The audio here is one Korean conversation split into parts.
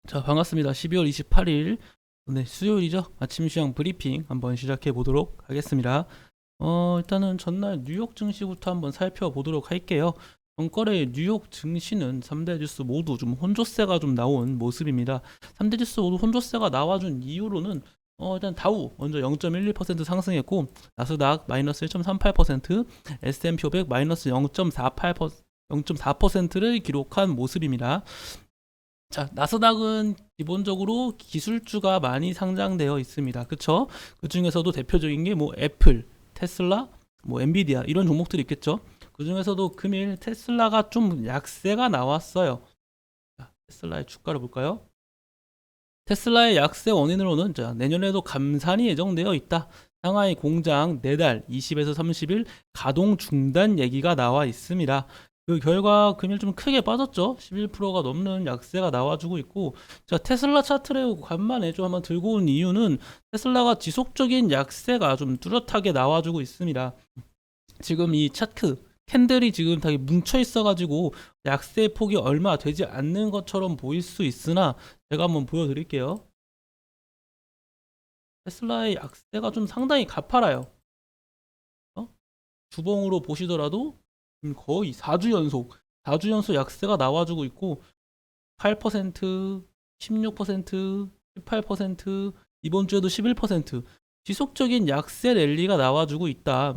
자, 반갑습니다. 12월 28일, 네, 수요일이죠. 아침 시황 브리핑 한번 시작해 보도록 하겠습니다. 일단은 전날 뉴욕 증시부터 한번 살펴보도록 할게요. 전거래 뉴욕 증시는 3대 지수 모두 좀 혼조세가 좀 나온 모습입니다. 3대 지수 모두 혼조세가 나와준 이유로는 일단 다우 먼저 0.12% 상승했고, 나스닥 마이너스 1.38%, S&P 500 마이너스 0.4%를 기록한 모습입니다. 자, 나스닥은 기본적으로 기술주가 많이 상장되어 있습니다. 그쵸? 그 중에서도 대표적인 게 뭐 애플, 테슬라, 뭐 엔비디아 이런 종목들이 있겠죠. 그 중에서도 금일 테슬라가 좀 약세가 나왔어요. 자, 테슬라의 주가를 볼까요? 테슬라의 약세 원인으로는 자, 내년에도 감산이 예정되어 있다. 상하이 공장 4달 20에서 30일 가동 중단 얘기가 나와 있습니다. 그 결과 금일 좀 크게 빠졌죠. 11%가 넘는 약세가 나와주고 있고, 자, 테슬라 차트를 간만에 좀 한번 들고 온 이유는 테슬라가 지속적인 약세가 좀 뚜렷하게 나와주고 있습니다. 지금 이 차트 캔들이 지금 다 뭉쳐 있어가지고 약세 폭이 얼마 되지 않는 것처럼 보일 수 있으나, 제가 한번 보여드릴게요. 테슬라의 약세가 좀 상당히 가팔아요. 주봉으로 보시더라도 거의 4주 연속 약세가 나와주고 있고, 8%, 16%, 18%, 이번 주에도 11% 지속적인 약세 랠리가 나와주고 있다.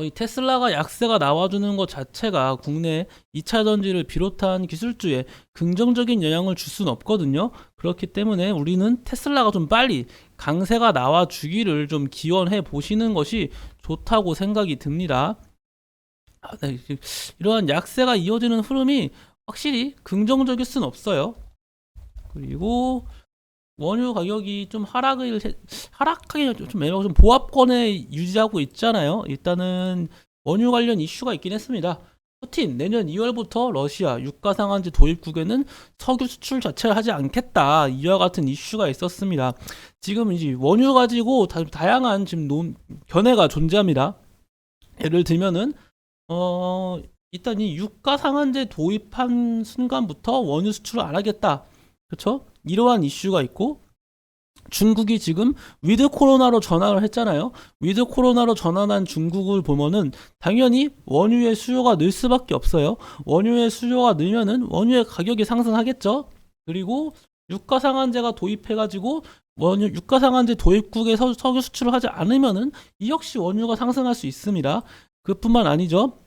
이 테슬라가 약세가 나와주는 것 자체가 국내 2차 전지를 비롯한 기술주에 긍정적인 영향을 줄 수는 없거든요. 그렇기 때문에 우리는 테슬라가 좀 빨리 강세가 나와주기를 좀 기원해 보시는 것이 좋다고 생각이 듭니다. 네, 이러한 약세가 이어지는 흐름이 확실히 긍정적일 수는 없어요. 그리고 원유 가격이 좀 하락하기 좀 애매하고 좀 보합권에 유지하고 있잖아요. 일단은 원유 관련 이슈가 있긴 했습니다. 푸틴 내년 2월부터 러시아 유가 상한제 도입국에는 석유 수출 자체를 하지 않겠다, 이와 같은 이슈가 있었습니다. 지금 이제 원유 가지고 다양한 지금 견해가 존재합니다. 예를 들면은 일단 이 유가 상한제 도입한 순간부터 원유 수출을 안 하겠다. 그렇죠? 이러한 이슈가 있고, 중국이 지금 위드 코로나로 전환을 했잖아요. 위드 코로나로 전환한 중국을 보면은 당연히 원유의 수요가 늘 수밖에 없어요. 원유의 수요가 늘면은 원유의 가격이 상승하겠죠. 그리고 유가 상한제가 도입해가지고 원유 유가 상한제 도입국에 석유 수출을 하지 않으면은 이 역시 원유가 상승할 수 있습니다. 그뿐만 아니죠.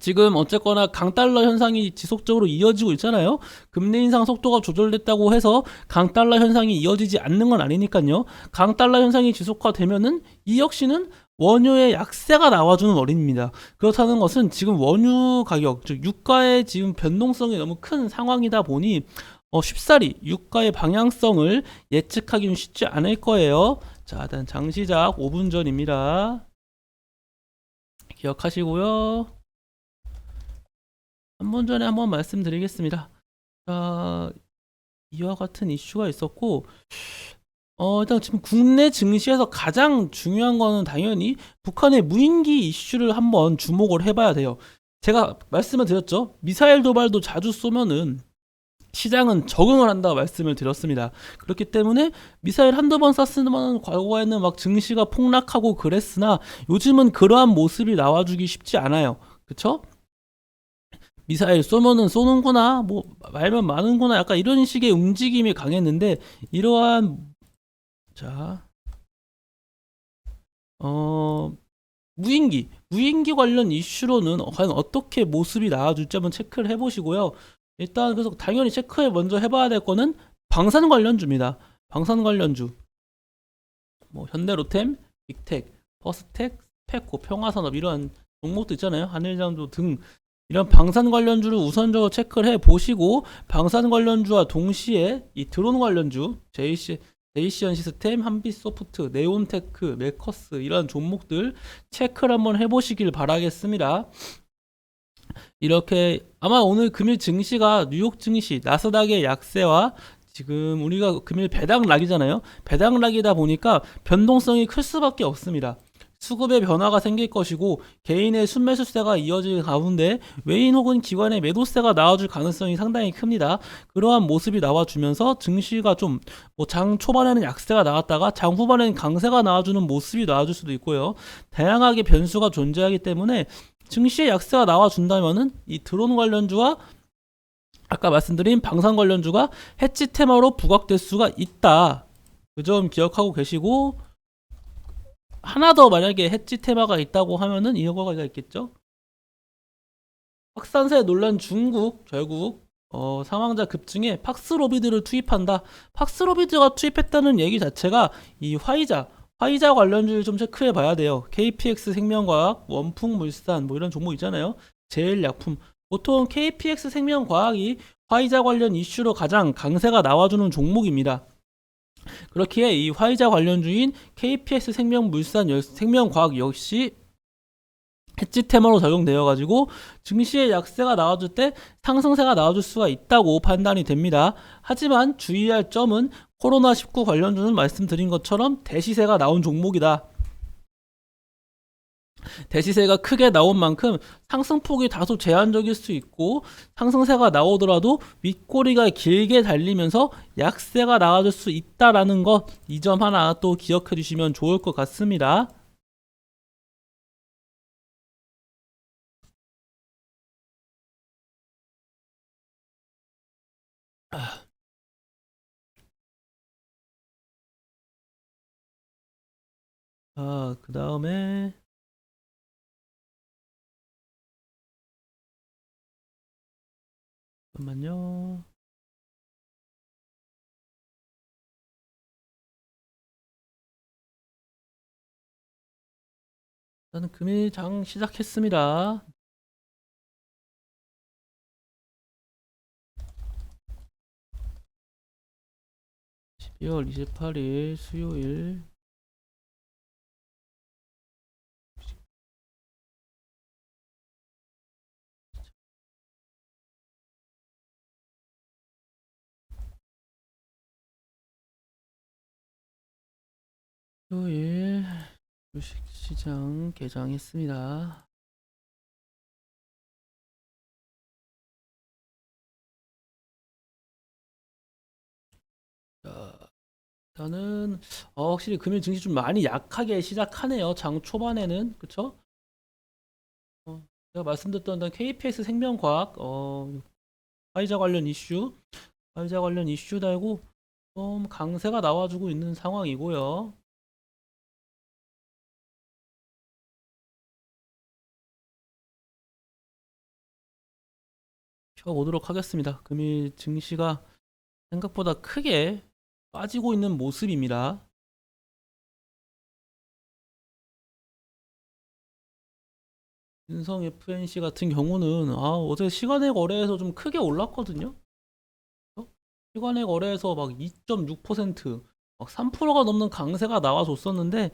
지금 어쨌거나 강달러 현상이 지속적으로 이어지고 있잖아요. 금리 인상 속도가 조절됐다고 해서 강달러 현상이 이어지지 않는 건 아니니까요. 강달러 현상이 지속화되면은 이 역시는 원유의 약세가 나와주는 원인입니다. 그렇다는 것은 지금 원유 가격, 즉 유가의 지금 변동성이 너무 큰 상황이다 보니 쉽사리 유가의 방향성을 예측하기는 쉽지 않을 거예요. 자, 일단 장시작 5분 전입니다. 기억하시고요. 한 번 전에 한번 말씀드리겠습니다. 자, 이와 같은 이슈가 있었고, 일단 지금 국내 증시에서 가장 중요한 거는 당연히 북한의 무인기 이슈를 한번 주목을 해봐야 돼요. 제가 말씀을 드렸죠. 미사일 도발도 자주 쏘면은 시장은 적응을 한다고 말씀을 드렸습니다. 그렇기 때문에 미사일 한두 번 쐈으면 과거에는 막 증시가 폭락하고 그랬으나 요즘은 그러한 모습이 나와주기 쉽지 않아요. 그쵸? 미사일 쏘면은 쏘는구나, 뭐 말면 많은구나, 약간 이런 식의 움직임이 강했는데, 이러한 자 무인기 관련 이슈로는 과연 어떻게 모습이 나와줄지 한번 체크를 해보시고요. 일단 그래서 당연히 체크해 먼저 해봐야 될 거는 방산 관련주입니다. 방산 관련주 뭐 현대로템, 빅텍, 퍼스텍, 스페코, 평화산업 이런 종목도 있잖아요. 한일장조 등 이런 방산 관련주를 우선적으로 체크를 해 보시고, 방산 관련주와 동시에 이 드론 관련주 제이시언 시스템, 한빛소프트, 네온테크, 메커스 이런 종목들 체크를 한번 해보시길 바라겠습니다. 이렇게 아마 오늘 금일 증시가 뉴욕 증시, 나스닥의 약세와 지금 우리가 금일 배당락이잖아요. 배당락이다 보니까 변동성이 클 수밖에 없습니다. 수급의 변화가 생길 것이고 개인의 순매수세가 이어질 가운데 외인 혹은 기관의 매도세가 나와줄 가능성이 상당히 큽니다. 그러한 모습이 나와주면서 증시가 좀 뭐 장 초반에는 약세가 나왔다가 장 후반에는 강세가 나와주는 모습이 나와줄 수도 있고요. 다양하게 변수가 존재하기 때문에 증시의 약세가 나와준다면은 이 드론 관련주와 아까 말씀드린 방산 관련주가 해치 테마로 부각될 수가 있다. 그 점 기억하고 계시고, 하나 더 만약에 해치 테마가 있다고 하면은 이거가 있겠죠. 확산세 논란 중국 결국 사망자 급증에 팍스로비드를 투입한다. 팍스로비드가 투입했다는 얘기 자체가 이 화이자 관련주를 좀 체크해 봐야 돼요. KPX 생명과학, 원풍물산 뭐 이런 종목 있잖아요. 제일약품. 보통 KPX 생명과학이 화이자 관련 이슈로 가장 강세가 나와주는 종목입니다. 그렇기에 이 화이자 관련주인 KPX 생명과학 역시 해지 테마로 적용되어 가지고 증시의 약세가 나와줄 때 상승세가 나와줄 수가 있다고 판단이 됩니다. 하지만 주의할 점은 코로나19 관련주는 말씀드린 것처럼 대시세가 나온 종목이다. 대시세가 크게 나온 만큼 상승폭이 다소 제한적일 수 있고 상승세가 나오더라도 윗꼬리가 길게 달리면서 약세가 나와줄 수 있다라는 것, 이 점 하나 또 기억해 주시면 좋을 것 같습니다. 그 다음에 잠깐만요. 저는 금일장 시작했습니다. (12월 28일) 수요일. 수요일 주식시장 개장했습니다. 자, 일단은 확실히 금일 증시 좀 많이 약하게 시작하네요. 장 초반에는. 그쵸? 제가 말씀드렸던 KPX 생명과학 화이자 관련 이슈 달고 좀 강세가 나와주고 있는 상황이고요. 펴보도록 하겠습니다. 금일 증시가 생각보다 크게 빠지고 있는 모습입니다. 인성 FNC 같은 경우는 어제 시간의 거래에서 좀 크게 올랐거든요. 시간의 거래에서 막 2.6%, 막 3%가 넘는 강세가 나와줬었는데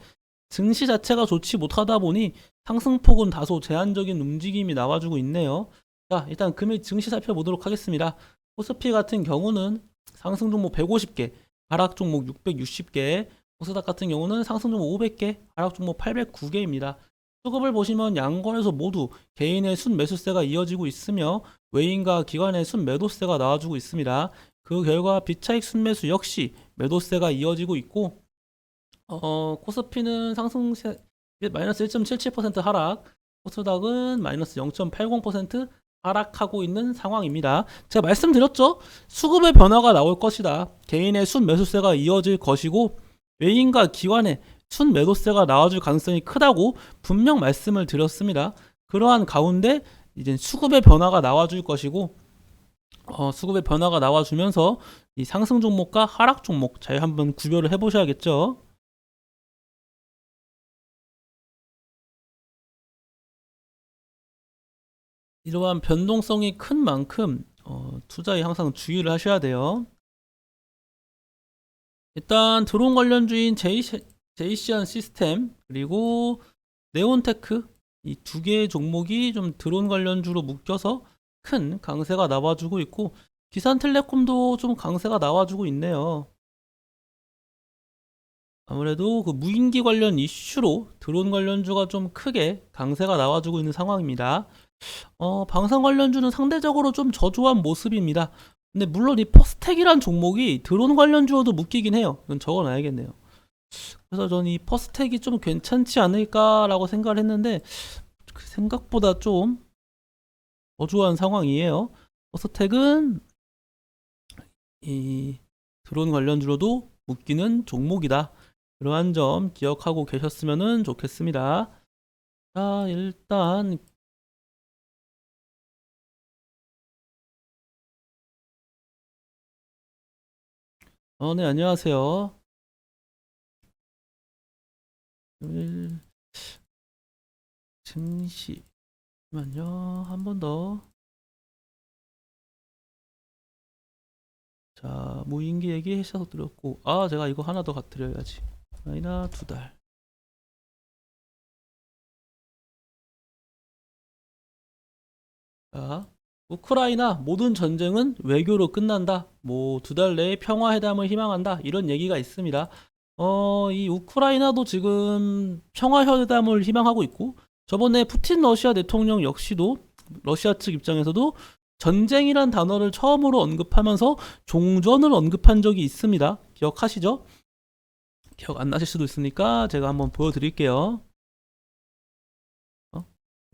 증시 자체가 좋지 못하다 보니 상승폭은 다소 제한적인 움직임이 나와주고 있네요. 자, 일단 금일 증시 살펴보도록 하겠습니다. 코스피 같은 경우는 상승 종목 150개, 하락 종목 660개, 코스닥 같은 경우는 상승 종목 500개, 하락 종목 809개입니다. 수급을 보시면 양권에서 모두 개인의 순매수세가 이어지고 있으며 외인과 기관의 순매도세가 나와주고 있습니다. 그 결과 비차익 순매수 역시 매도세가 이어지고 있고 코스피는 상승세 마이너스 1.77% 하락, 코스닥은 마이너스 0.80% 하락하고 있는 상황입니다. 제가 말씀드렸죠? 수급의 변화가 나올 것이다. 개인의 순매수세가 이어질 것이고 외인과 기관의 순매도세가 나와줄 가능성이 크다고 분명 말씀을 드렸습니다. 그러한 가운데 이제 수급의 변화가 나와줄 것이고 수급의 변화가 나와주면서 이 상승 종목과 하락 종목 잘 한번 구별을 해보셔야겠죠. 이러한 변동성이 큰 만큼 투자에 항상 주의를 하셔야 돼요. 일단 드론 관련주인 제이시안 시스템 그리고 네온테크 이 두 개의 종목이 좀 드론 관련주로 묶여서 큰 강세가 나와주고 있고 기산텔레콤도 좀 강세가 나와주고 있네요. 아무래도 그 무인기 관련 이슈로 드론 관련주가 좀 크게 강세가 나와주고 있는 상황입니다. 방산 관련주는 상대적으로 좀 저조한 모습입니다. 근데 물론 이 퍼스텍이란 종목이 드론 관련주로도 묶이긴 해요. 이건 적어놔야겠네요. 그래서 저는 이 퍼스텍이 좀 괜찮지 않을까라고 생각을 했는데 생각보다 좀 저조한 상황이에요. 퍼스텍은 이 드론 관련주로도 묶이는 종목이다. 그러한 점 기억하고 계셨으면 좋겠습니다. 자, 일단 네, 안녕하세요. 일 증시 잠시만요. 한 번 더. 자, 무인기 얘기하셔서 드렸고, 제가 이거 하나 더 드려야지. 아니나 2달. 자, 우크라이나 모든 전쟁은 외교로 끝난다. 뭐 2달 내에 평화회담을 희망한다. 이런 얘기가 있습니다. 이 우크라이나도 지금 평화회담을 희망하고 있고, 저번에 푸틴 러시아 대통령 역시도 러시아 측 입장에서도 전쟁이란 단어를 처음으로 언급하면서 종전을 언급한 적이 있습니다. 기억하시죠? 기억 안 나실 수도 있으니까 제가 한번 보여드릴게요.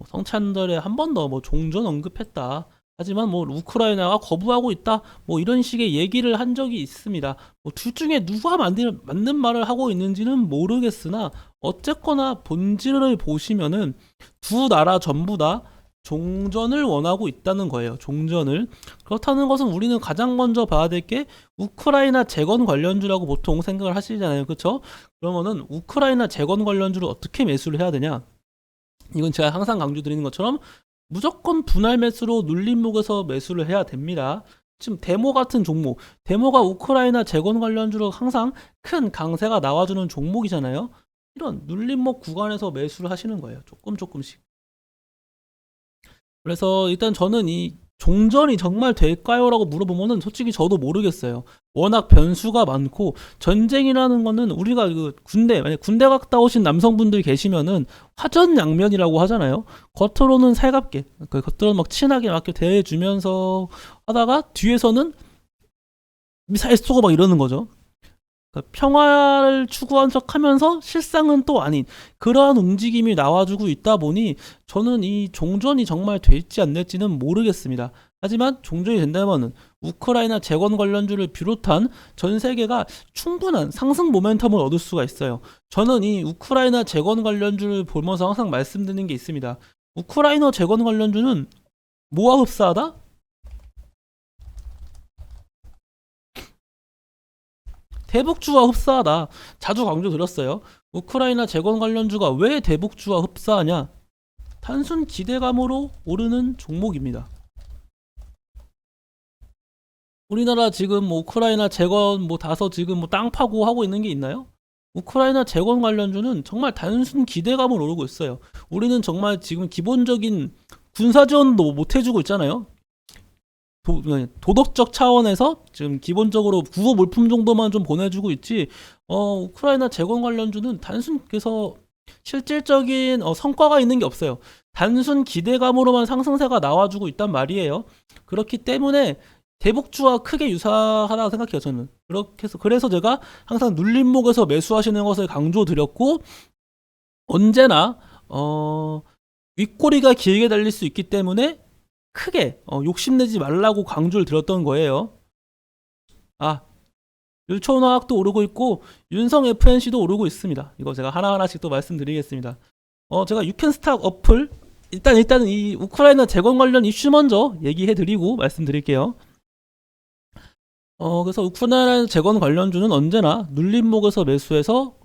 성찬절에 한 번 더 뭐 종전 언급했다. 하지만 뭐 우크라이나가 거부하고 있다. 뭐 이런 식의 얘기를 한 적이 있습니다. 뭐 둘 중에 누가 맞는 말을 하고 있는지는 모르겠으나 어쨌거나 본질을 보시면은 두 나라 전부 다 종전을 원하고 있다는 거예요. 종전을. 그렇다는 것은 우리는 가장 먼저 봐야 될 게 우크라이나 재건 관련주라고 보통 생각을 하시잖아요. 그렇죠? 그러면은 우크라이나 재건 관련주를 어떻게 매수를 해야 되냐? 이건 제가 항상 강조드리는 것처럼 무조건 분할 매수로 눌림목에서 매수를 해야 됩니다. 지금 데모 같은 종목, 데모가 우크라이나 재건 관련주로 항상 큰 강세가 나와주는 종목이잖아요. 이런 눌림목 구간에서 매수를 하시는 거예요. 조금씩. 그래서 일단 저는 이 종전이 정말 될까요? 라고 물어보면은 솔직히 저도 모르겠어요. 워낙 변수가 많고 전쟁이라는 거는 우리가 그 만약 군대 갔다 오신 남성분들 계시면은 화전양면이라고 하잖아요. 겉으로는 살갑게, 겉으로는 막 친하게 막 대해주면서 하다가 뒤에서는 미사일 쏘고 막 이러는 거죠. 그러니까 평화를 추구한 척 하면서 실상은 또 아닌 그러한 움직임이 나와주고 있다 보니 저는 이 종전이 정말 될지 안 될지는 모르겠습니다. 하지만 종전이 된다면은 우크라이나 재건 관련주를 비롯한 전 세계가 충분한 상승 모멘텀을 얻을 수가 있어요. 저는 이 우크라이나 재건 관련주를 보면서 항상 말씀드리는 게 있습니다. 우크라이나 재건 관련주는 뭐와 흡사하다? 대북주와 흡사하다. 자주 강조드렸어요. 우크라이나 재건 관련주가 왜 대북주와 흡사하냐? 단순 기대감으로 오르는 종목입니다. 우리나라 지금 뭐 우크라이나 재건 뭐 다서 지금 뭐 땅 파고 하고 있는 게 있나요? 우크라이나 재건 관련주는 정말 단순 기대감으로 오르고 있어요. 우리는 정말 지금 기본적인 군사 지원도 못 해주고 있잖아요. 도덕적 차원에서 지금 기본적으로 구호 물품 정도만 좀 보내주고 있지, 우크라이나 재건 관련주는 단순 그래서 실질적인 성과가 있는 게 없어요. 단순 기대감으로만 상승세가 나와주고 있단 말이에요. 그렇기 때문에 대북주와 크게 유사하다고 생각해요, 저는. 그렇게 해서 그래서 제가 항상 눌림목에서 매수하시는 것을 강조드렸고, 언제나 윗꼬리가 길게 달릴 수 있기 때문에 크게 욕심내지 말라고 강조를 드렸던 거예요. 율촌화학도 오르고 있고 윤성 FNC도 오르고 있습니다. 이거 제가 하나하나씩 또 말씀드리겠습니다. 제가 유캔스탁 어플 일단은 이 우크라이나 재건 관련 이슈 먼저 얘기해드리고 말씀드릴게요. 그래서 우크라이나 재건 관련주는 언제나 눌림목에서 매수해서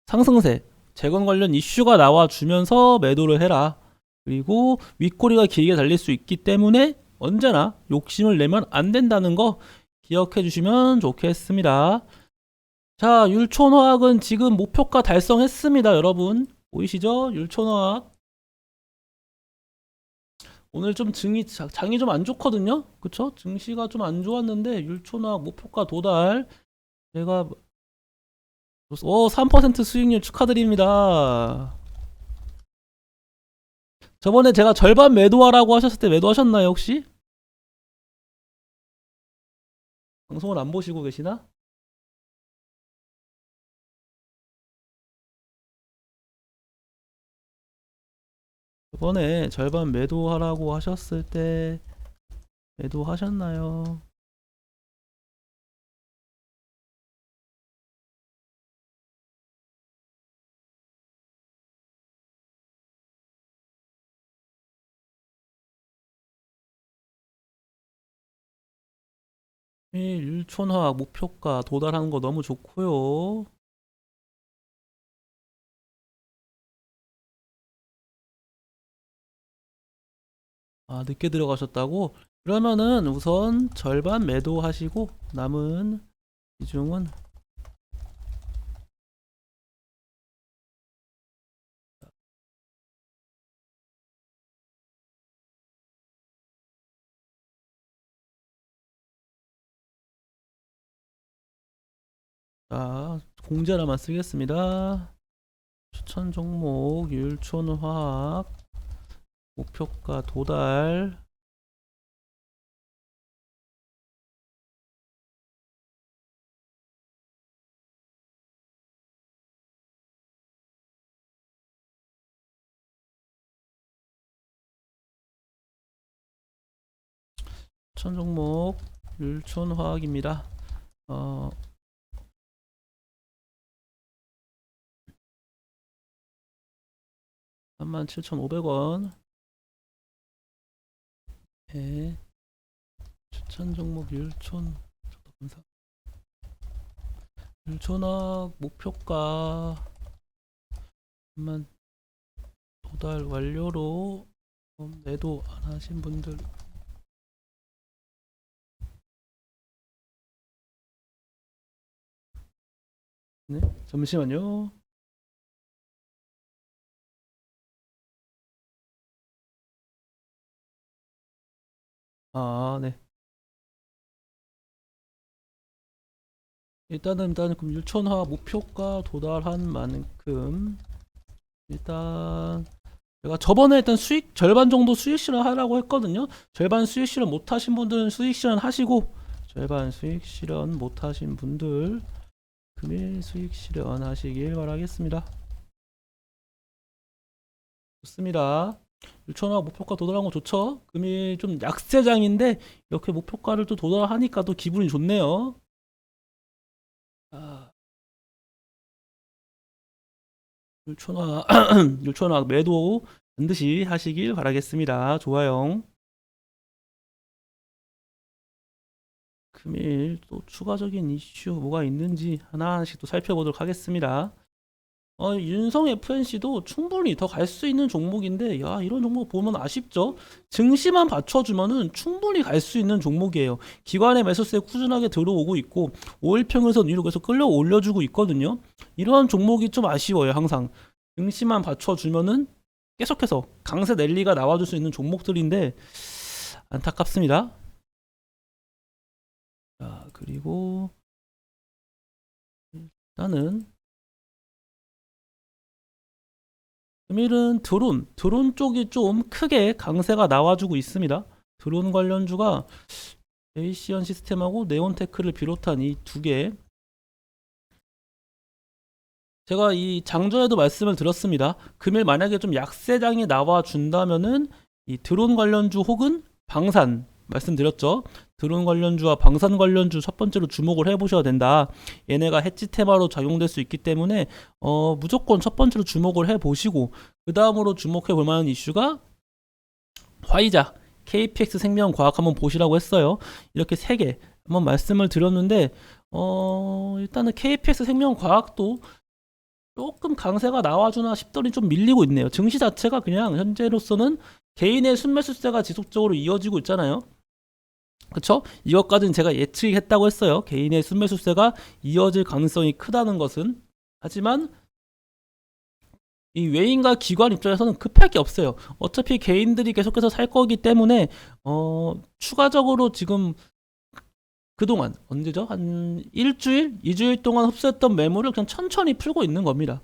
상승세, 재건 관련 이슈가 나와주면서 매도를 해라. 그리고 윗꼬리가 길게 달릴 수 있기 때문에 언제나 욕심을 내면 안 된다는 거 기억해 주시면 좋겠습니다. 자, 율촌화학은 지금 목표가 달성했습니다, 여러분. 보이시죠? 율촌화학. 오늘 좀 장이 좀 안 좋거든요. 그쵸? 증시가 좀 안 좋았는데 율촌화학 목표가 도달. 제가 오, 3% 수익률 축하드립니다. 저번에 제가 절반 매도하라고 하셨을 때 매도하셨나요, 혹시? 방송을 안 보시고 계시나? 저번에 절반 매도하라고 하셨을 때 매도하셨나요? 1촌화학 목표가 도달하는 거 너무 좋고요. 아, 늦게 들어가셨다고? 그러면은 우선 절반 매도하시고 남은 비중은 자, 공제라만 쓰겠습니다. 추천 종목 율촌화학 목표가 도달. 추천 종목 율촌화학입니다. 어, 37,500원. 예. 추천 종목 율촌학 목표가 만 도달 완료로 매도 안 하신 분들 네, 잠시만요. 아, 네. 일단은 그럼 율촌화 목표가 도달한 만큼 일단 제가 저번에 일단 수익 절반 정도 수익 실현하라고 했거든요. 절반 수익 실현 못 하신 분들은 수익 실현 하시고 절반 수익 실현 못 하신 분들 금일 수익 실현 하시길 바라겠습니다. 좋습니다. 율촌화 목표가 도달한 거 좋죠? 금일 좀 약세장인데 이렇게 목표가를 또 도달하니까 또 기분이 좋네요. 아, 율촌화 율촌화 매도 반드시 하시길 바라겠습니다. 좋아요. 금일 또 추가적인 이슈 뭐가 있는지 하나씩 또 살펴보도록 하겠습니다. 윤성 FNC도 충분히 더 갈 수 있는 종목인데, 야, 이런 종목 보면 아쉽죠? 증시만 받쳐주면은 충분히 갈 수 있는 종목이에요. 기관의 매수세 꾸준하게 들어오고 있고, 5일평에서 위로 계속 끌려 올려주고 있거든요. 이런 종목이 좀 아쉬워요, 항상. 증시만 받쳐주면은 계속해서 강세 랠리가 나와줄 수 있는 종목들인데, 안타깝습니다. 자, 그리고, 일단은, 금일은 드론 쪽이 좀 크게 강세가 나와주고 있습니다. 드론 관련주가 에이시언 시스템하고 네온테크를 비롯한 이 두 개. 제가 이 장전에도 말씀을 드렸습니다. 금일 만약에 좀 약세장이 나와준다면은 이 드론 관련주 혹은 방산 말씀드렸죠. 드론 관련주와 방산 관련주 첫 번째로 주목을 해보셔야 된다. 얘네가 해지 테마로 작용될 수 있기 때문에 무조건 첫 번째로 주목을 해보시고 그 다음으로 주목해 볼 만한 이슈가 화이자, KPX 생명과학 한번 보시라고 했어요. 이렇게 세 개 한번 말씀을 드렸는데 일단은 KPX 생명과학도 조금 강세가 나와주나 싶더니 좀 밀리고 있네요. 증시 자체가 그냥 현재로서는 개인의 순매수세가 지속적으로 이어지고 있잖아요. 그쵸? 이것까지는 제가 예측했다고 했어요. 개인의 순매수세가 이어질 가능성이 크다는 것은. 하지만 이 외인과 기관 입장에서는 급할 게 없어요. 어차피 개인들이 계속해서 살 거기 때문에 추가적으로 지금 그동안 언제죠? 한 일주일, 2주일 동안 흡수했던 매물을 그냥 천천히 풀고 있는 겁니다.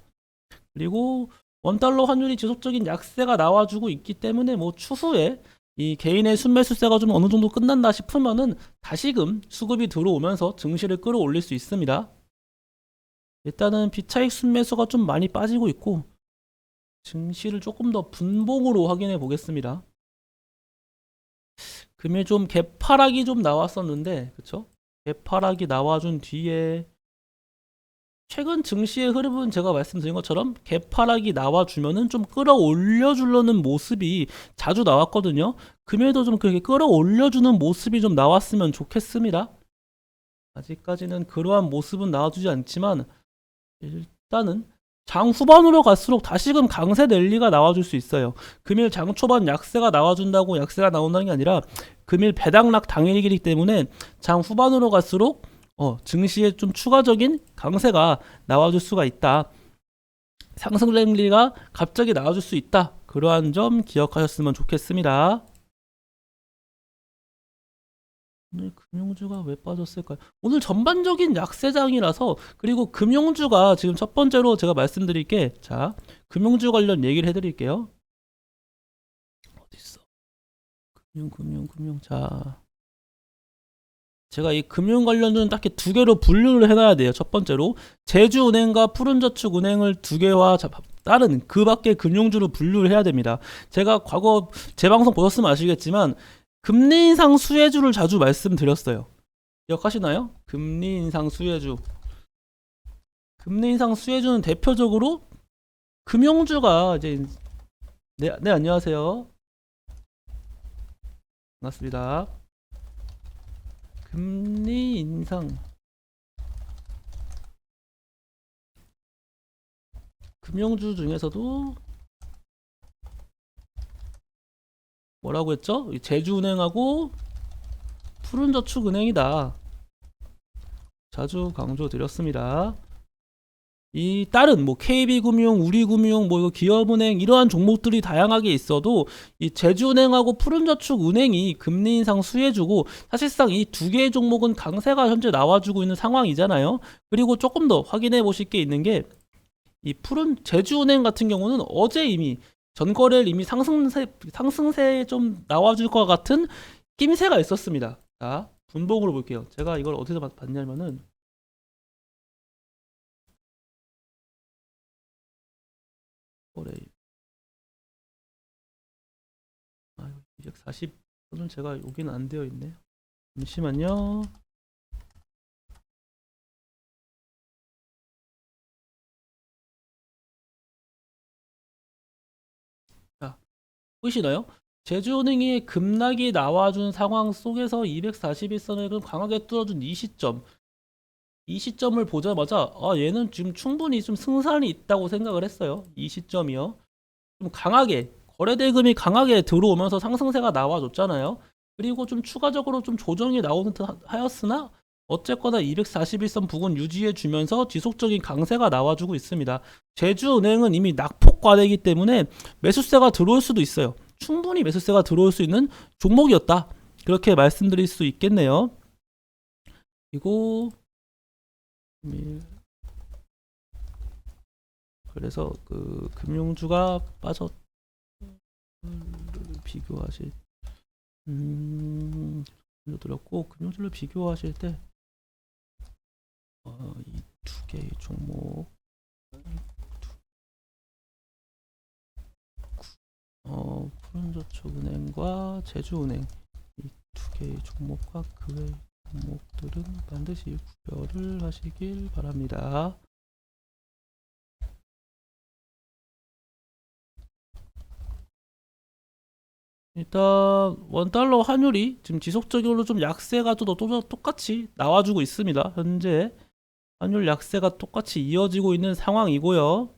그리고 원달러 환율이 지속적인 약세가 나와주고 있기 때문에 뭐 추후에 이 개인의 순매수세가 좀 어느 정도 끝난다 싶으면은 다시금 수급이 들어오면서 증시를 끌어올릴 수 있습니다. 일단은 비차익 순매수가 좀 많이 빠지고 있고 증시를 조금 더 분봉으로 확인해 보겠습니다. 금일 좀 개파락이 좀 나왔었는데, 그쵸? 개파락이 나와준 뒤에 최근 증시의 흐름은 제가 말씀드린 것처럼 개파락이 나와주면은 좀 끌어올려 주려는 모습이 자주 나왔거든요. 금일도 좀 그렇게 끌어올려 주는 모습이 좀 나왔으면 좋겠습니다. 아직까지는 그러한 모습은 나와주지 않지만 일단은 장 후반으로 갈수록 다시금 강세 랠리가 나와줄 수 있어요. 금일 장 초반 약세가 나와준다고 약세가 나온다는 게 아니라 금일 배당락 당일이기 때문에 장 후반으로 갈수록 증시에 좀 추가적인 강세가 나와줄 수가 있다. 상승 랠리가 갑자기 나와줄 수 있다. 그러한 점 기억하셨으면 좋겠습니다. 오늘 금융주가 왜 빠졌을까요? 오늘 전반적인 약세장이라서, 그리고 금융주가 지금 첫 번째로 제가 말씀드릴 게, 자, 금융주 관련 얘기를 해드릴게요. 어딨어? 금융. 자, 제가 이 금융 관련주는 딱히 두 개로 분류를 해놔야 돼요. 첫 번째로 제주은행과 푸른저축은행을 두 개와 다른 그 밖의 금융주로 분류를 해야 됩니다. 제가 과거 제 방송 보셨으면 아시겠지만 금리 인상 수혜주를 자주 말씀드렸어요. 기억하시나요? 금리 인상 수혜주. 금리 인상 수혜주는 대표적으로 금융주가 이제 네, 안녕하세요. 반갑습니다. 금리 인상 금융주 중에서도 뭐라고 했죠? 제주은행하고 푸른저축은행이다. 자주 강조드렸습니다. 이 다른 뭐 KB금융, 우리금융, 뭐 기업은행 이러한 종목들이 다양하게 있어도 이 제주은행하고 푸른저축은행이 금리 인상 수혜주고, 사실상 이 두 개의 종목은 강세가 현재 나와주고 있는 상황이잖아요. 그리고 조금 더 확인해 보실 게 있는 게, 이 제주은행 같은 경우는 어제 이미 전거래일 이미 상승세에 좀 나와줄 것 같은 낌새가 있었습니다. 자, 분봉으로 볼게요. 제가 이걸 어디서 봤냐면은 거래일 240은 제가 여기는 안 되어 있네요. 잠시만요. 자, 보이시나요? 제주은행이 급락이 나와준 상황 속에서 241선을 강하게 뚫어준 이 시점을 보자마자 얘는 지금 충분히 좀 승산이 있다고 생각을 했어요. 이 시점이요. 좀 강하게 거래대금이 강하게 들어오면서 상승세가 나와줬잖아요. 그리고 좀 추가적으로 좀 조정이 나오는 듯 하였으나 어쨌거나 241선 부근 유지해 주면서 지속적인 강세가 나와주고 있습니다. 제주은행은 이미 낙폭 과대이기 때문에 매수세가 들어올 수도 있어요. 충분히 매수세가 들어올 수 있는 종목이었다. 그렇게 말씀드릴 수 있겠네요. 그리고 그래서 그 금융주가 빠졌 비교하실 드렸고, 금융주를 비교하실 때 이 두 개의 종목 푸른저축은행과 제주은행 이 두 개의 종목과 그 외의 종목들은 반드시 구별을 하시길 바랍니다. 일단 원달러 환율이 지금 지속적으로 좀 약세가 또 똑같이 나와주고 있습니다. 현재 환율 약세가 똑같이 이어지고 있는 상황이고요.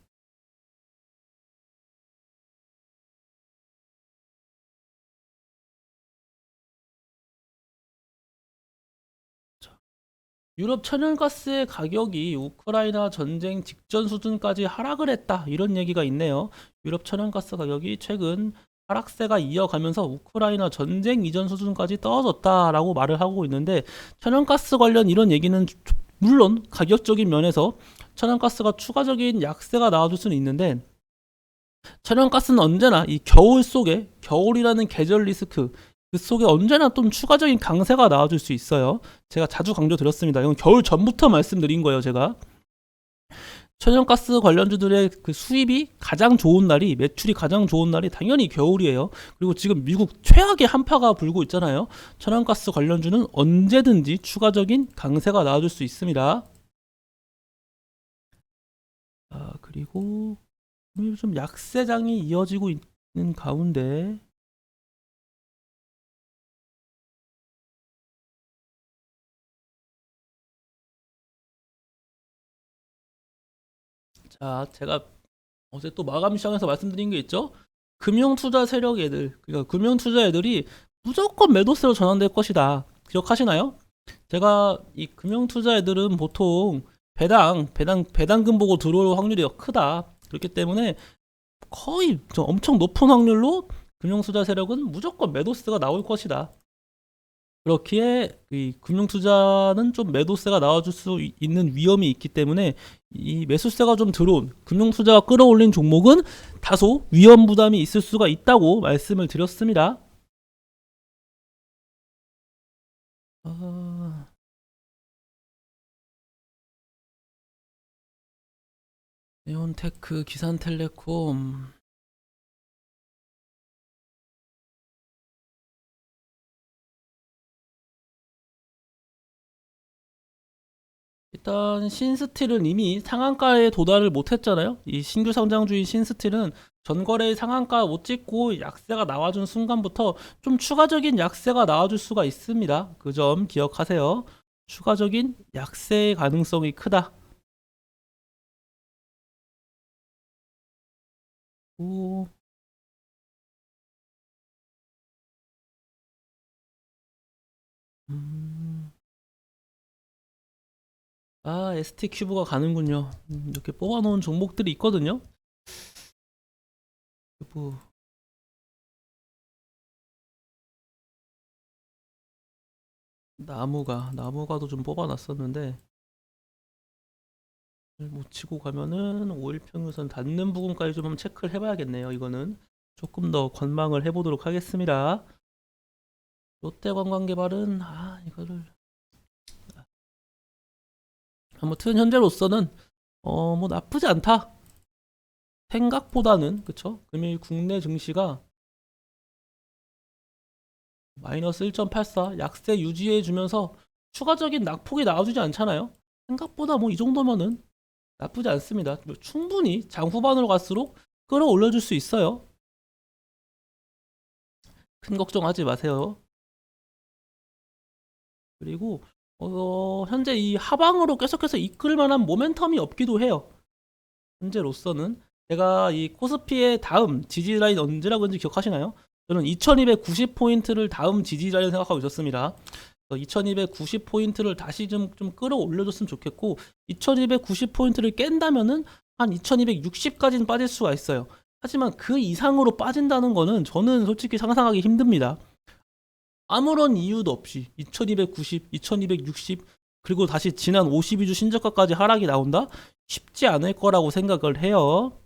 유럽 천연가스의 가격이 우크라이나 전쟁 직전 수준까지 하락을 했다, 이런 얘기가 있네요. 유럽 천연가스 가격이 최근 하락세가 이어가면서 우크라이나 전쟁 이전 수준까지 떨어졌다라고 말을 하고 있는데, 천연가스 관련 이런 얘기는 물론 가격적인 면에서 천연가스가 추가적인 약세가 나와줄 수는 있는데, 천연가스는 언제나 이 겨울 속에, 겨울이라는 계절 리스크 그 속에 언제나 좀 추가적인 강세가 나와줄 수 있어요. 제가 자주 강조드렸습니다. 이건 겨울 전부터 말씀드린 거예요, 제가. 천연가스 관련주들의 그 수입이 가장 좋은 날이, 매출이 가장 좋은 날이 당연히 겨울이에요. 그리고 지금 미국 최악의 한파가 불고 있잖아요. 천연가스 관련주는 언제든지 추가적인 강세가 나와줄 수 있습니다. 그리고 좀 약세장이 이어지고 있는 가운데, 자, 제가 어제 또 마감 시장에서 말씀드린 게 있죠. 금융투자 세력 애들, 그러니까 금융투자 애들이 무조건 매도세로 전환될 것이다. 기억하시나요? 제가 이 금융투자 애들은 보통 배당금 보고 들어올 확률이 크다. 그렇기 때문에 거의 좀 엄청 높은 확률로 금융투자 세력은 무조건 매도세가 나올 것이다. 그렇기에 이 금융투자는 좀 매도세가 나와줄 수 있는 위험이 있기 때문에 이 매수세가 좀 들어온 금융투자가 끌어올린 종목은 다소 위험 부담이 있을 수가 있다고 말씀을 드렸습니다. 네온테크, 기산텔레콤. 일단 신스틸은 이미 상한가에 도달을 못했잖아요. 이 신규 상장주인 신스틸은 전거래의 상한가 못 찍고 약세가 나와준 순간부터 좀 추가적인 약세가 나와줄 수가 있습니다. 그 점 기억하세요. 추가적인 약세의 가능성이 크다. 오, 음, ST 큐브가 가는군요. 이렇게 뽑아놓은 종목들이 있거든요. 큐브. 나무가도 좀 뽑아놨었는데 못 치고 가면은 5일 평균선 닿는 부분까지 좀 한번 체크를 해봐야겠네요. 이거는 조금 더 관망을 해보도록 하겠습니다. 롯데관광개발은 이거를 아무튼 현재로서는 뭐 나쁘지 않다. 생각보다는 그쵸? 금일 국내 증시가 마이너스 1.84 약세 유지해주면서 추가적인 낙폭이 나와주지 않잖아요. 생각보다 뭐 이 정도면은 나쁘지 않습니다. 뭐 충분히 장 후반으로 갈수록 끌어올려줄 수 있어요. 큰 걱정하지 마세요. 그리고 현재 이 하방으로 계속해서 이끌 만한 모멘텀이 없기도 해요. 현재로서는 제가 이 코스피의 다음 지지 라인 언제라고 했는지 기억하시나요? 저는 2290포인트를 다음 지지 라인 생각하고 있었습니다. 2290포인트를 다시 좀 끌어올려줬으면 좋겠고, 2290포인트를 깬다면은 한 2260까지는 빠질 수가 있어요. 하지만 그 이상으로 빠진다는 거는 저는 솔직히 상상하기 힘듭니다. 아무런 이유도 없이 2290, 2260, 그리고 다시 지난 52주 신저가까지 하락이 나온다? 쉽지 않을 거라고 생각을 해요.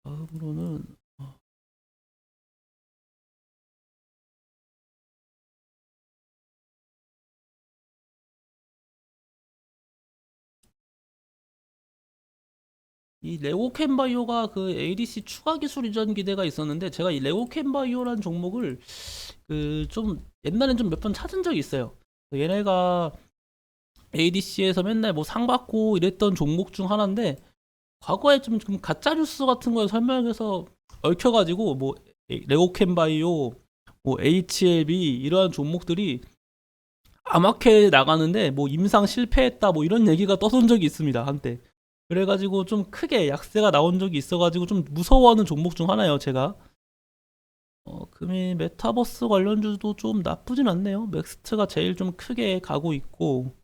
다음으로는 이 레고캔바이오가 그 ADC 추가 기술 이전 기대가 있었는데, 제가 이 레고캔바이오라는 종목을 그 좀 옛날엔 좀 몇 번 찾은 적이 있어요. 얘네가 ADC에서 맨날 뭐 상 받고 이랬던 종목 중 하나인데, 과거에 좀 가짜 뉴스 같은 걸 설명해서 얽혀가지고 뭐 레고캔바이오, 뭐 HLB 이러한 종목들이 까맣게 나가는데 뭐 임상 실패했다 뭐 이런 얘기가 떠돈 적이 있습니다 한때. 그래가지고 좀 크게 약세가 나온 적이 있어가지고 좀 무서워하는 종목 중 하나예요 제가. 금이 메타버스 관련주도 좀 나쁘진 않네요. 맥스트가 제일 좀 크게 가고 있고,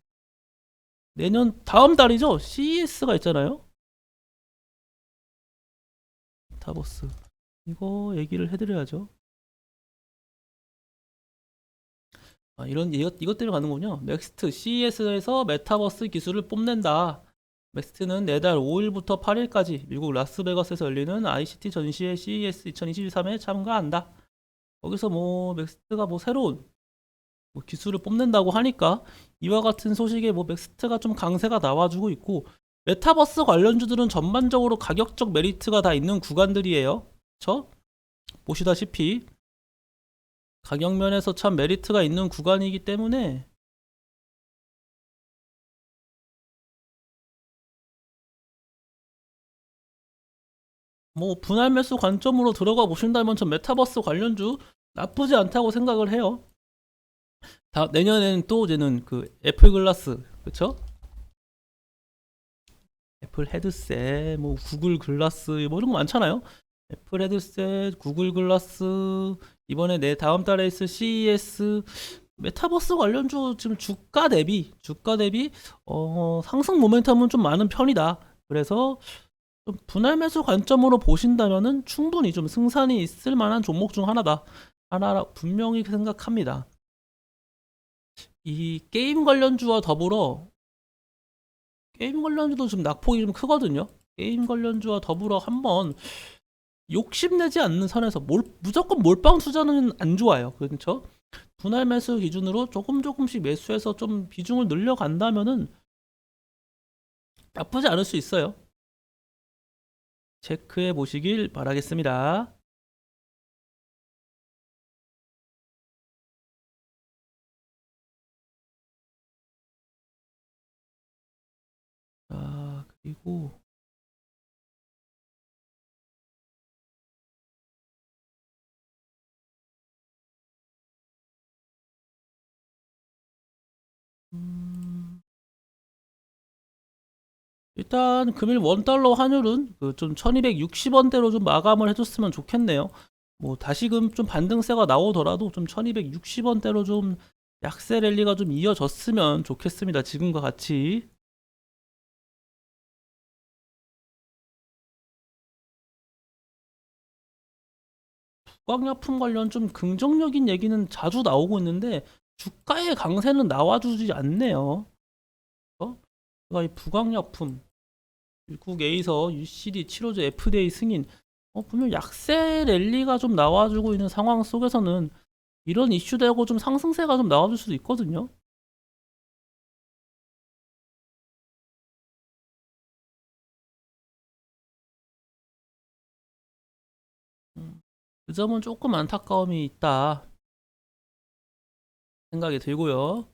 내년 다음 달이죠. CES가 있잖아요. 메타버스 이거 얘기를 해드려야죠. 이것 때문에 가는군요. 맥스트 CES에서 메타버스 기술을 뽐낸다. 맥스트는 내달 5일부터 8일까지 미국 라스베가스에서 열리는 ICT 전시회 CES 2023에 참가한다. 거기서 뭐 맥스트가 뭐 새로운 뭐 기술을 뽐낸다고 하니까 이와 같은 소식에 뭐 맥스트가 좀 강세가 나와주고 있고, 메타버스 관련주들은 전반적으로 가격적 메리트가 다 있는 구간들이에요. 그쵸? 보시다시피 가격 면에서 참 메리트가 있는 구간이기 때문에 뭐 분할 매수 관점으로 들어가 보신다면 전 메타버스 관련주 나쁘지 않다고 생각을 해요. 내년에는 또 이제는 그 애플 글라스, 그쵸? 애플 헤드셋, 뭐 구글 글라스 뭐 이런 거 많잖아요. 애플 헤드셋, 구글 글라스, 이번에 내 다음 달에 있을 CES, 메타버스 관련주 지금 주가 대비 상승 모멘텀은 좀 많은 편이다. 그래서 좀 분할 매수 관점으로 보신다면은 충분히 좀 승산이 있을 만한 종목 중 하나라 분명히 생각합니다. 이 게임 관련주와 더불어 게임 관련주도 지금 낙폭이 좀 크거든요. 게임 관련주와 더불어 한번 욕심내지 않는 선에서 무조건 몰빵 투자는 안 좋아요. 그렇죠? 분할 매수 기준으로 조금씩 매수해서 좀 비중을 늘려간다면은 나쁘지 않을 수 있어요. 체크해 보시길 바라겠습니다. 자, 그리고 일단 금일 원달러 환율은 그 좀 1260원대로 좀 마감을 해줬으면 좋겠네요. 뭐 다시금 좀 반등세가 나오더라도 좀 1260원대로 좀 약세 랠리가 좀 이어졌으면 좋겠습니다. 지금과 같이. 부광약품 관련 좀 긍정적인 얘기는 자주 나오고 있는데 주가의 강세는 나와주지 않네요. 이 부광약품 미국 A서 UCD 치료제 FDA 승인, 분명 약세 랠리가 좀 나와주고 있는 상황 속에서는 이런 이슈되고 좀 상승세가 좀 나와줄 수도 있거든요. 그 점은 조금 안타까움이 있다 생각이 들고요.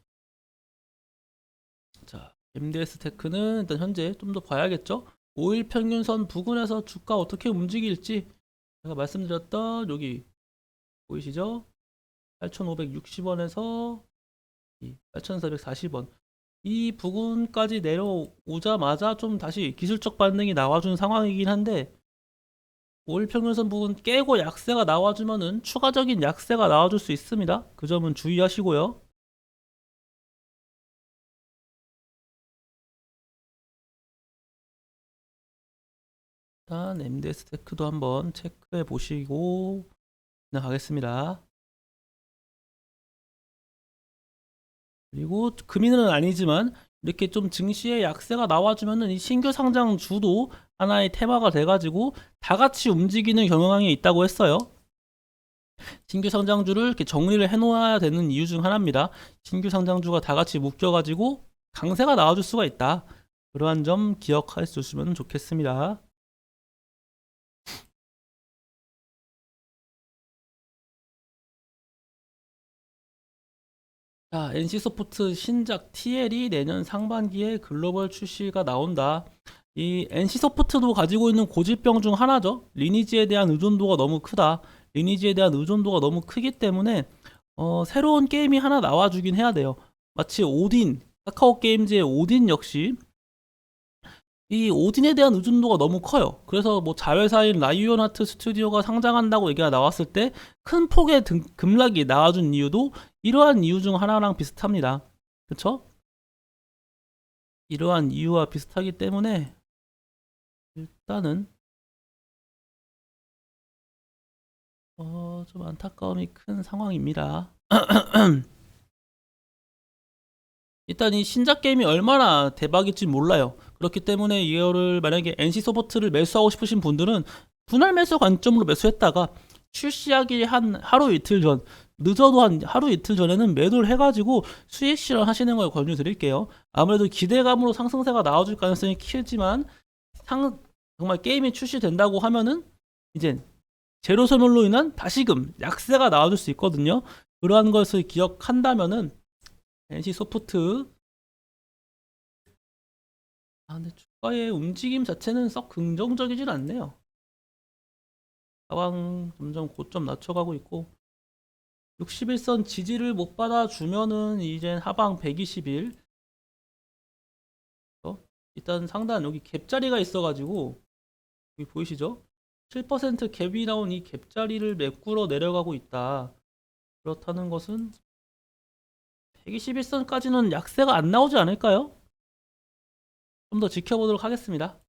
자, MDS 테크는 일단 현재 좀 더 봐야겠죠. 5일 평균선 부근에서 주가 어떻게 움직일지 제가 말씀드렸던 여기 보이시죠? 8,560원에서 8,440원 이 부근까지 내려오자마자 좀 다시 기술적 반등이 나와준 상황이긴 한데, 5일 평균선 부분 깨고 약세가 나와주면은 추가적인 약세가 나와줄 수 있습니다. 그 점은 주의하시고요. 일단 MDS 테크도 한번 체크해 보시고 지나가겠습니다. 그리고 금리는 아니지만 이렇게 좀 증시에 약세가 나와주면은 이 신규 상장 주도 하나의 테마가 돼가지고 다 같이 움직이는 경향이 있다고 했어요. 신규 상장주를 이렇게 정리를 해놓아야 되는 이유 중 하나입니다. 신규 상장주가 다 같이 묶여가지고 강세가 나와줄 수가 있다. 그러한 점 기억해 주시면 좋겠습니다. 자, NC소프트 신작 TL이 내년 상반기에 글로벌 출시가 나온다. 이 NC소프트도 가지고 있는 고질병 중 하나죠. 리니지에 대한 의존도가 너무 크다. 리니지에 대한 의존도가 너무 크기 때문에 새로운 게임이 하나 나와주긴 해야 돼요. 마치 오딘, 카카오 게임즈의 오딘 역시 이 오딘에 대한 의존도가 너무 커요. 그래서 뭐 자회사인 라이온하트 스튜디오가 상장한다고 얘기가 나왔을 때 큰 폭의 급락이 나와준 이유도 이러한 이유 중 하나랑 비슷합니다. 그쵸? 이러한 이유와 비슷하기 때문에 일단은 좀 안타까움이 큰 상황입니다. 일단 이 신작 게임이 얼마나 대박일지 몰라요. 그렇기 때문에 이거를 만약에 NC 소프트를 매수하고 싶으신 분들은 분할 매수 관점으로 매수했다가 출시하기 한 하루 이틀 전, 늦어도 한 하루 이틀 전에는 매도를 해가지고 수익 실현하시는 걸 권유드릴게요. 아무래도 기대감으로 상승세가 나와줄 가능성이 크지만 정말 게임이 출시된다고 하면은 이제 제로 소멸로 인한 다시금 약세가 나와줄 수 있거든요. 그러한 것을 기억한다면은 NC 소프트 근데 주가의 움직임 자체는 썩 긍정적이진 않네요. 가방 점점 고점 낮춰가고 있고 61선 지지를 못 받아주면은 이젠 하방 120일 일단 상단 여기 갭자리가 있어가지고 여기 보이시죠? 7% 갭이 나온 이 갭자리를 메꾸러 내려가고 있다. 그렇다는 것은 121선까지는 약세가 안 나오지 않을까요? 좀 더 지켜보도록 하겠습니다.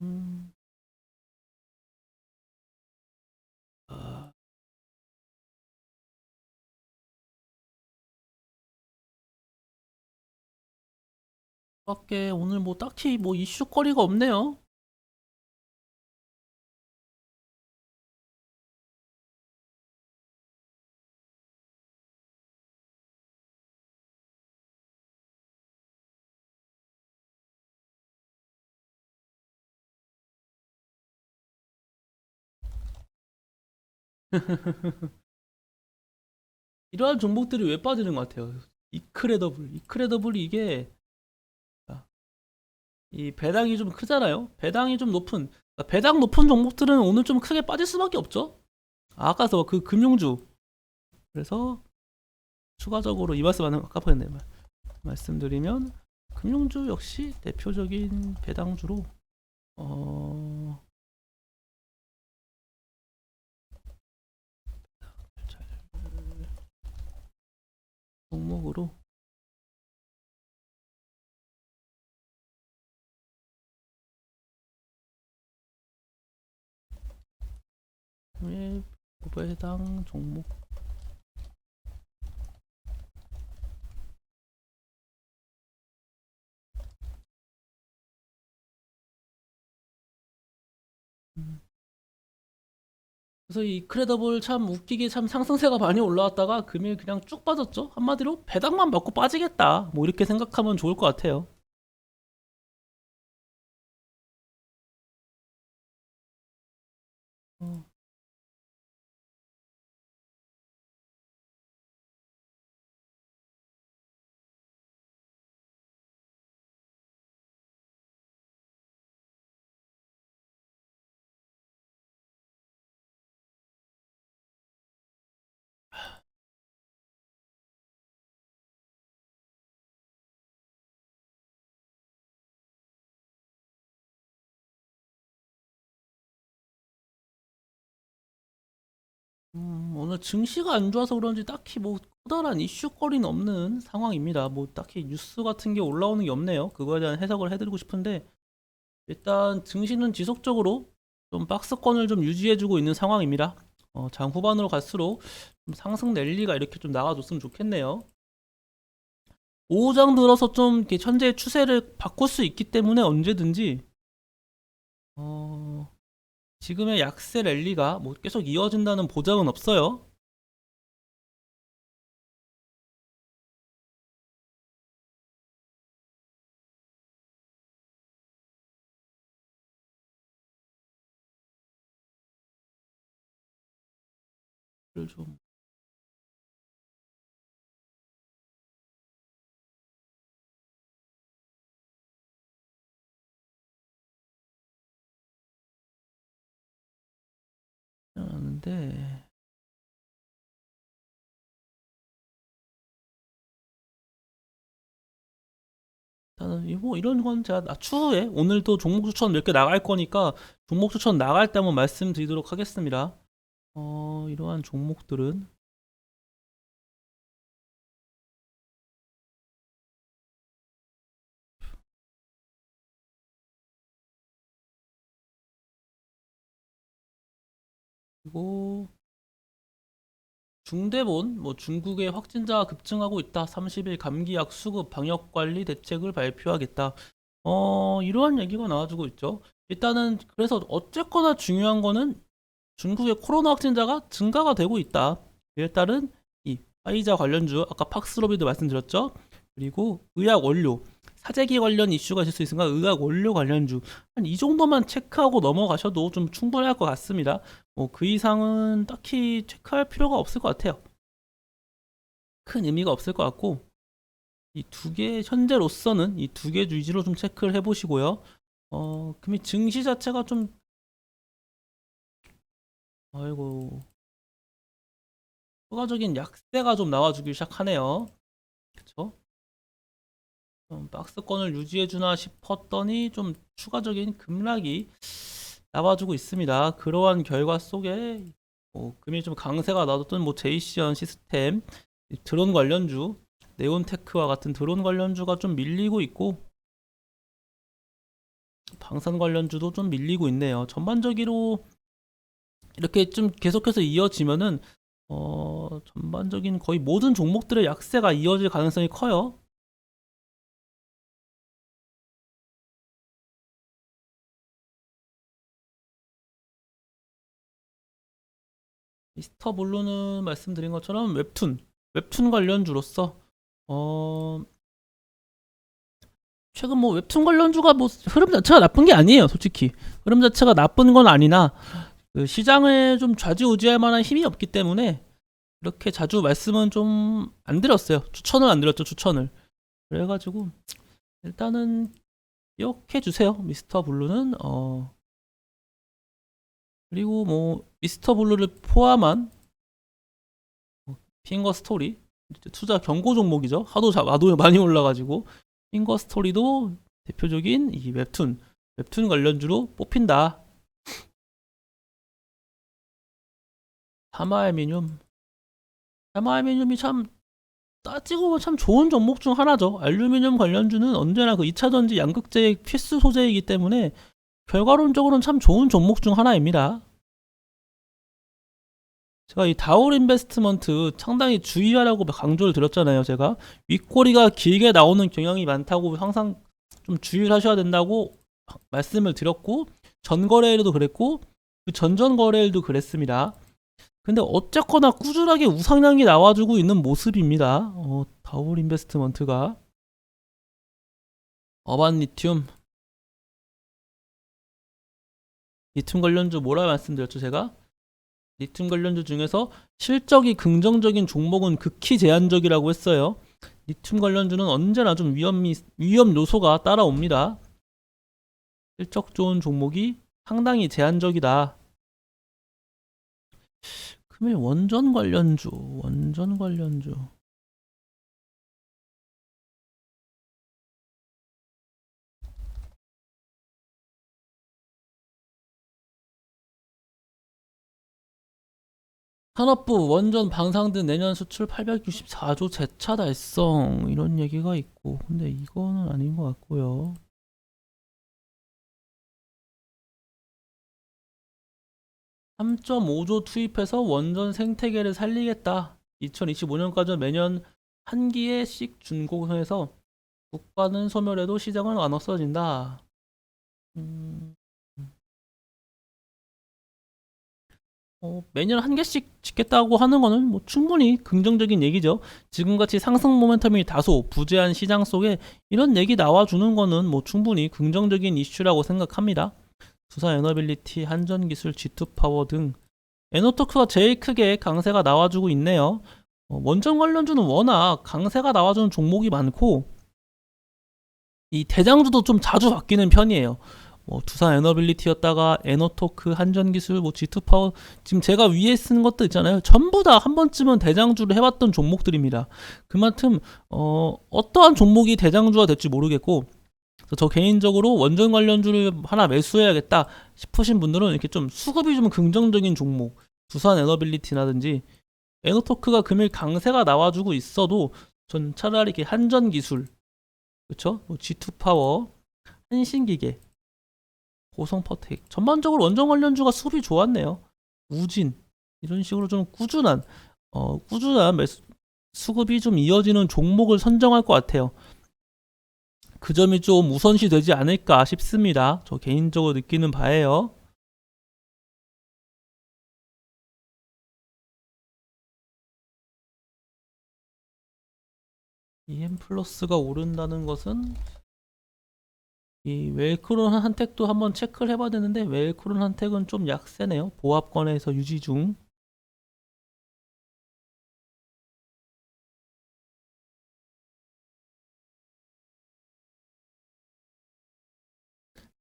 음, 아, 밖에 오늘 뭐 딱히 뭐 이슈거리가 없네요. 이러한 종목들이 왜 빠지는 것 같아요? 이크레더블이 이게 이 배당이 좀 크잖아요. 배당이 좀 높은 배당 높은 종목들은 오늘 좀 크게 빠질 수밖에 없죠. 아까서 그 금융주 그래서 추가적으로 이 말씀 하는 아까 뻔했네 말씀드리면 금융주 역시 대표적인 배당주로 어 종목으로 배당 종목 그래서 이 크레더블 참 웃기게 참 상승세가 많이 올라왔다가 금일 그냥 쭉 빠졌죠. 한마디로 배당만 받고 빠지겠다. 뭐 이렇게 생각하면 좋을 것 같아요. 어, 오늘 증시가 안 좋아서 그런지 딱히 뭐 커다란 이슈거리는 없는 상황입니다. 뭐 딱히 뉴스 같은 게 올라오는 게 없네요. 그거에 대한 해석을 해드리고 싶은데 일단 증시는 지속적으로 좀 박스권을 좀 유지해주고 있는 상황입니다. 장 후반으로 갈수록 좀 상승 랠리가 이렇게 좀 나와줬으면 좋겠네요. 5장 들어서 좀 이렇게 현재 추세를 바꿀 수 있기 때문에 언제든지 어, 지금의 약세 랠리가 뭐 계속 이어진다는 보장은 없어요. 를 좀 하는데 일단은 뭐 이런 건 제가 추후에 오늘도 종목 추천 몇 개 나갈 거니까 종목 추천 나갈 때 한번 말씀드리도록 하겠습니다. 이러한 종목들은 그리고 중대본 뭐 중국의 확진자가 급증하고 있다. 30일 감기약 수급 방역 관리 대책을 발표하겠다. 이러한 얘기가 나와주고 있죠. 일단은 그래서 어쨌거나 중요한 거는 중국의 코로나 확진자가 증가가 되고 있다. 이에 따른 이 화이자 관련주 아까 팍스로비드 말씀드렸죠. 그리고 의약 원료 사재기 관련 이슈가 있을 수 있으니까 의약 원료 관련주 한 이 정도만 체크하고 넘어가셔도 좀 충분할 것 같습니다. 뭐 그 이상은 딱히 체크할 필요가 없을 것 같아요. 큰 의미가 없을 것 같고 이 두 개 현재로서는 이 두 개 위주로 좀 체크를 해보시고요. 금이 증시 자체가 좀 아이고 추가적인 약세가 좀 나와주기 시작하네요. 그쵸? 박스권을 유지해주나 싶었더니 좀 추가적인 급락이 나와주고 있습니다. 그러한 결과 속에 금이 좀 강세가 나왔던 뭐 제이시언 시스템, 드론 관련주, 네온테크와 같은 드론 관련주가 좀 밀리고 있고 방산 관련주도 좀 밀리고 있네요. 전반적으로 이렇게 좀 계속해서 이어지면은 전반적인 거의 모든 종목들의 약세가 이어질 가능성이 커요. 미스터 블루는 말씀드린 것처럼 웹툰 관련주로서 어 최근 뭐 웹툰 관련주가 뭐 흐름 자체가 나쁜 게 아니에요. 솔직히 흐름 자체가 나쁜 건 아니나 그 시장을 좀 좌지우지할 만한 힘이 없기 때문에 이렇게 자주 말씀은 좀 안 드렸어요. 추천을 안 드렸죠. 추천을. 그래가지고 일단은 기억해 주세요. 미스터 블루는 그리고 뭐 미스터 블루를 포함한 핑거 스토리 투자 경고 종목이죠. 하도 많이 올라가지고 핑거 스토리도 대표적인 이 웹툰 관련주로 뽑힌다. 다마알미늄이 참 따지고 보면 참 좋은 종목 중 하나죠. 알루미늄 관련주는 언제나 그 2차전지 양극재의 필수 소재이기 때문에 결과론적으로는 참 좋은 종목 중 하나입니다. 제가 이 다올 인베스트먼트 상당히 주의하라고 강조를 드렸잖아요. 제가 윗꼬리가 길게 나오는 경향이 많다고 항상 좀 주의를 하셔야 된다고 말씀을 드렸고 전거래일도 그랬고 그 전전거래일도 그랬습니다. 근데 어쨌거나 꾸준하게 우상향이 나와주고 있는 모습입니다. 다올 인베스트먼트가 어반 리튬 관련주 뭐라 말씀드렸죠 제가? 리튬 관련주 중에서 실적이 긍정적인 종목은 극히 제한적이라고 했어요. 리튬 관련주는 언제나 좀 위험 요소가 따라옵니다. 실적 좋은 종목이 상당히 제한적이다. 금일 원전 관련주. 산업부 원전 방산 등 내년 수출 864조 재차 달성 이런 얘기가 있고 근데 이거는 아닌 것 같고요. 3.5조 투입해서 원전 생태계를 살리겠다. 2025년까지 매년 한 기회씩 준공해서 국가는 소멸해도 시장은 안 없어진다. 매년 한 개씩 짓겠다고 하는 거는 뭐 충분히 긍정적인 얘기죠. 지금같이 상승 모멘텀이 다소 부재한 시장 속에 이런 얘기 나와주는 거는 뭐 충분히 긍정적인 이슈라고 생각합니다. 두산 에너빌리티, 한전기술, G2파워 등 에너토크가 제일 크게 강세가 나와주고 있네요. 원전 관련주는 워낙 강세가 나와주는 종목이 많고 이 대장주도 좀 자주 바뀌는 편이에요. 두산 에너빌리티였다가 에너토크, 한전기술, G2파워, 지금 제가 위에 쓴 것도 있잖아요. 전부 다 한 번쯤은 대장주를 해봤던 종목들입니다. 그만큼 어떠한 종목이 대장주가 될지 모르겠고, 그래서 저 개인적으로 원전 관련주를 하나 매수해야겠다 싶으신 분들은 이렇게 좀 수급이 좀 긍정적인 종목, 두산 에너빌리티라든지 에너토크가 금일 강세가 나와주고 있어도 전 차라리 이렇게 한전기술, 그렇죠? G2파워, 한신기계, 고성퍼텍, 전반적으로 원전 관련주가 수급이 좋았네요. 우진, 이런 식으로 좀 꾸준한 수급이 좀 이어지는 종목을 선정할 것 같아요. 그 점이 좀 우선시 되지 않을까 싶습니다. 저 개인적으로 느끼는 바예요. EM 플러스가 오른다는 것은 이 웰크론 한택도 한번 체크를 해봐야 되는데, 웰크론 한택은 좀 약세네요. 보합권에서 유지 중.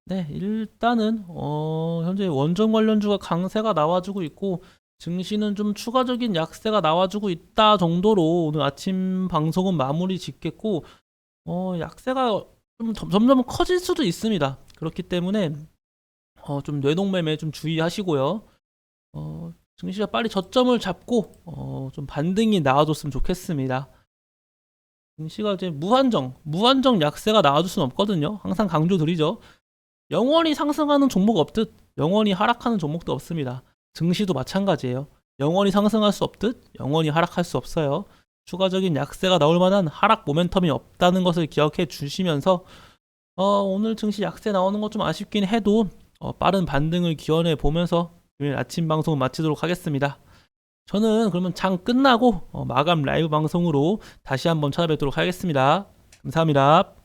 네, 일단은 현재 원전 관련주가 강세가 나와주고 있고 증시는 좀 추가적인 약세가 나와주고 있다 정도로 오늘 아침 방송은 마무리 짓겠고, 약세가 좀 점점 커질 수도 있습니다. 그렇기 때문에 좀 뇌동매매 좀 주의하시고요. 증시가 빨리 저점을 잡고 좀 반등이 나와줬으면 좋겠습니다. 증시가 이제 무한정 약세가 나와줄 수는 없거든요. 항상 강조드리죠. 영원히 상승하는 종목 없듯 영원히 하락하는 종목도 없습니다. 증시도 마찬가지예요. 영원히 상승할 수 없듯 영원히 하락할 수 없어요. 추가적인 약세가 나올 만한 하락 모멘텀이 없다는 것을 기억해 주시면서 오늘 증시 약세 나오는 거 좀 아쉽긴 해도 빠른 반등을 기원해 보면서 오늘 아침 방송 마치도록 하겠습니다. 저는 그러면 장 끝나고 마감 라이브 방송으로 다시 한번 찾아뵙도록 하겠습니다. 감사합니다.